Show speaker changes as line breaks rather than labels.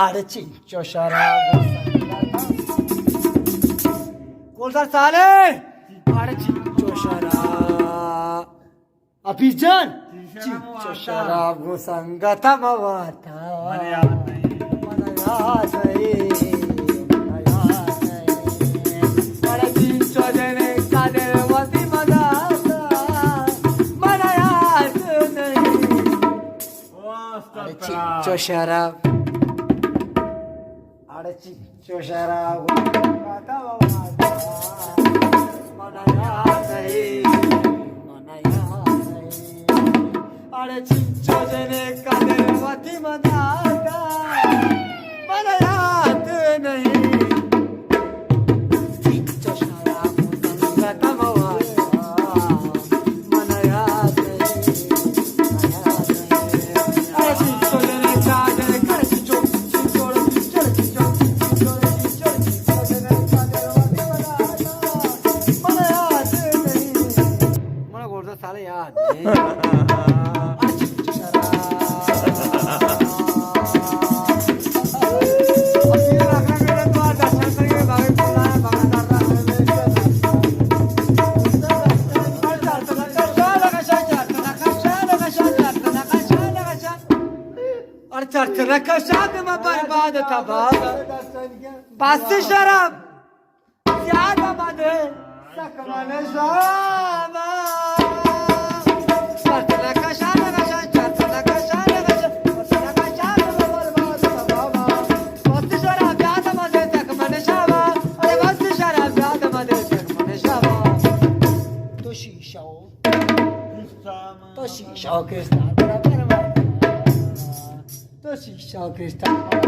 आडचिंचो शराब कोलसा साले आडचिंचो शराब अभिजन चिंचो शराब संगत मवाता
मला याद नाही.
मला याद नाही, मला याद नाही. आडचिंचो जने कादेवती मदाता मला याद नाही.
ओ, stop
आडचिंचो
करा.
शराब आडचिंचो शराब संगत मवाता मला याद नाही, मला याद नाही. आडचिंचो जने कादेवती मदाता मला याद नाही. चिंचो शराब संगत मवाता मला याद नाही, मला याद नाही. आडचिंचो जने कादे करचिंचो चिंचो चिंचो चिंचो चिंचो जने कादेवती मदाता मला याद नाही. मला गोडचा साला याद नाही. चर्चना कशात मग बरबाद तबाद पाच शराब यादामध्ये सकमान शाबा चर्चना कशात कशा चर्चना कशात कशा चर्चना कशात मग बरबाद तबाबा पाच शराब यादामध्ये सकमान शाबा अरे पाच शराब यादामध्ये सकमान शाबा तो शीशाओ तो शीशाओ के साथ बराबर तो शीशाओ के साथ